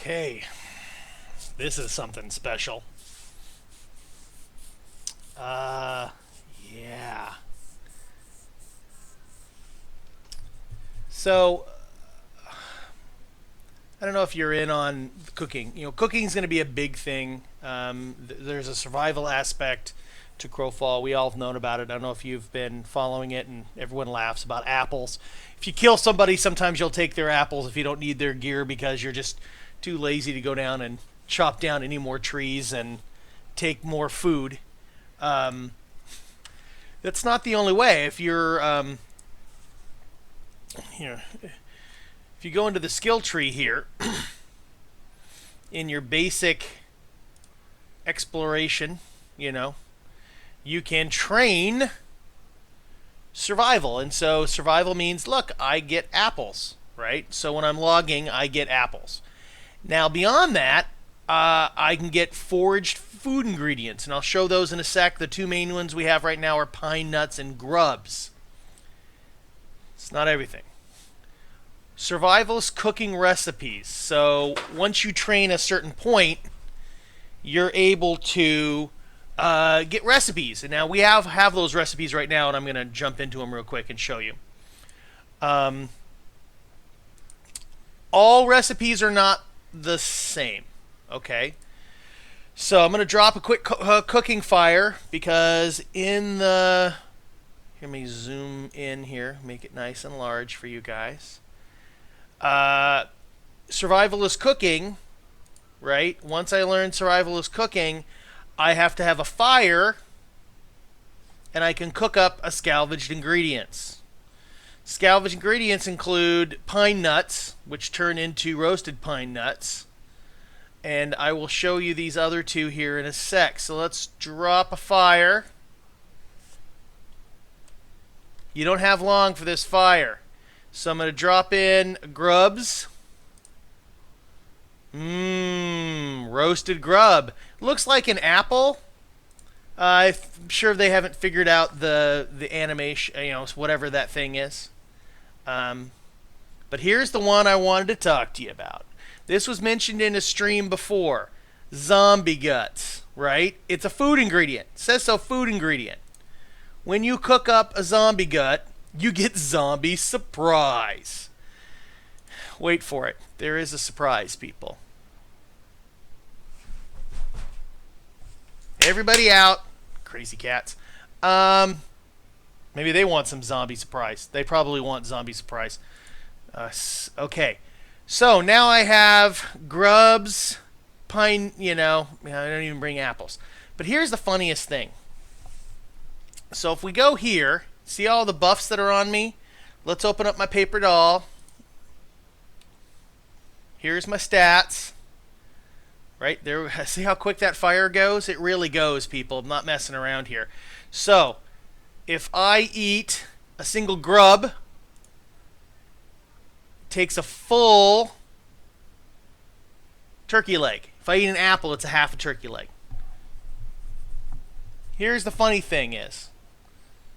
Okay, this is something special. Uh, yeah. So, I don't know if you're in on cooking. Cooking is going to be a big thing. There's a survival aspect to Crowfall. We all have known about it. I don't know if you've been following it, and everyone laughs about apples. If you kill somebody, sometimes you'll take their apples if you don't need their gear because you're just too lazy to go down and chop down any more trees and take more food. Um, that's not the only way. You know, if you go into the skill tree here, in your basic exploration, you know, you can train survival. And so survival means, look, I get apples, right? So when I'm logging, I get apples. Now, beyond that, I can get foraged food ingredients, and I'll show those in a sec. The two main ones we have right now are pine nuts and grubs. It's not everything. Survivalist cooking recipes. So once you train a certain point, you're able to get recipes. And now we have those recipes right now, and I'm going to jump into them real quick and show you. Um, all recipes are not the same. Okay? So I'm going to drop a quick cooking fire because in the... Let me zoom in here, make it nice and large for you guys. Survivalist cooking, right? Once I learn survivalist cooking, I have to have a fire, and I can cook up a salvaged ingredients. Salvaged ingredients include pine nuts, which turn into roasted pine nuts. And I will show you these other two here in a sec. So let's drop a fire. You don't have long for this fire. So I'm going to drop in grubs. Roasted grub. Looks like an apple. I'm sure they haven't figured out the animation, whatever that thing is. But here's the one I wanted to talk to you about. This was mentioned in a stream before. Zombie guts, right? It's a food ingredient. It says so, food ingredient. When you cook up a zombie gut, you get zombie surprise. Wait for it. There is a surprise, people. Everybody out. Crazy cats. Maybe they want some zombie surprise. They probably want zombie surprise. Okay. So now I have grubs, pine, I don't even bring apples. But here's the funniest thing. So if we go here, see all the buffs that are on me? Let's open up my paper doll. Here's my stats. Right there. See how quick that fire goes? It really goes, people. I'm not messing around here. So if I eat a single grub, it takes a full turkey leg. If I eat an apple, it's a half a turkey leg. Here's the funny thing is,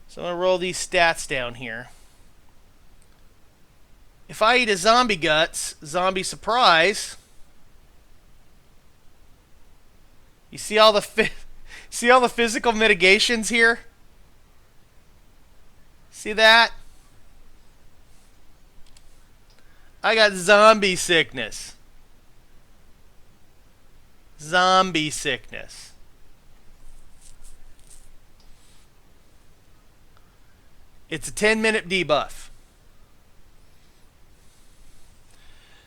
so I'm going to roll these stats down here. If I eat a zombie guts, zombie surprise, you see all the physical mitigations here? See that? I got zombie sickness. Zombie sickness. It's a 10-minute debuff.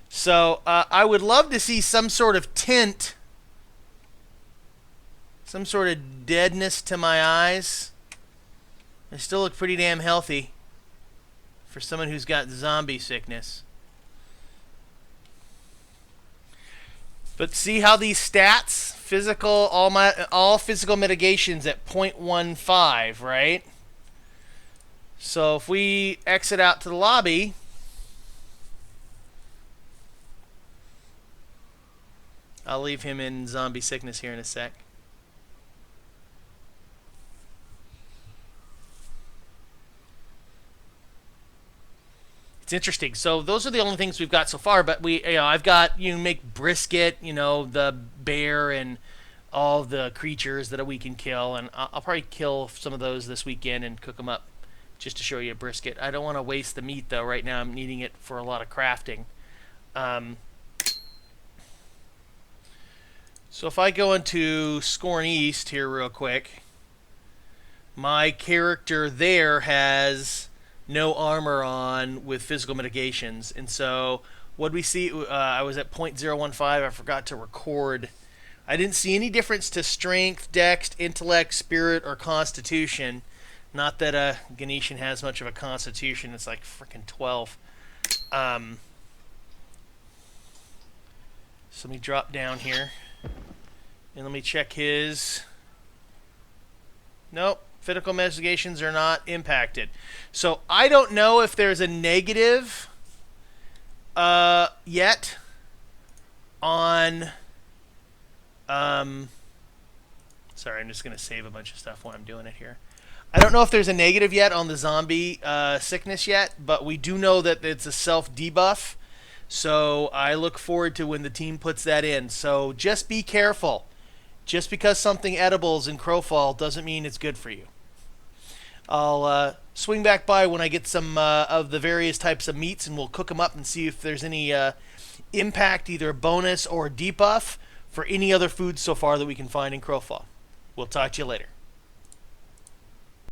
So I would love to see some sort of tint, some sort of deadness to my eyes. I still look pretty damn healthy for someone who's got zombie sickness. But see how these stats, all physical mitigations at 0.15, right? So if we exit out to the lobby, I'll leave him in zombie sickness here in a sec. It's interesting. So those are the only things we've got so far. But I've got make brisket, the bear and all the creatures that we can kill, and I'll probably kill some of those this weekend and cook them up, just to show you a brisket. I don't want to waste the meat though. Right now I'm needing it for a lot of crafting. Um, so if I go into Scorn East here real quick, my character there has no armor on with physical mitigations. And so what we see, I was at 0.015. I forgot to record. I didn't see any difference to strength, dex, intellect, spirit, or constitution. Not that Ganeshan has much of a constitution. It's like freaking 12. So let me drop down here. And let me check his... Nope. Physical mitigations are not impacted. So I don't know if there's a negative yet on... sorry, I'm just going to save a bunch of stuff while I'm doing it here. I don't know if there's a negative yet on the zombie sickness yet, but we do know that it's a self-debuff. So I look forward to when the team puts that in. So just be careful. Just because something edible is in Crowfall doesn't mean it's good for you. I'll swing back by when I get some of the various types of meats, and we'll cook them up and see if there's any impact, either bonus or debuff, for any other foods so far that we can find in Crowfall. We'll talk to you later.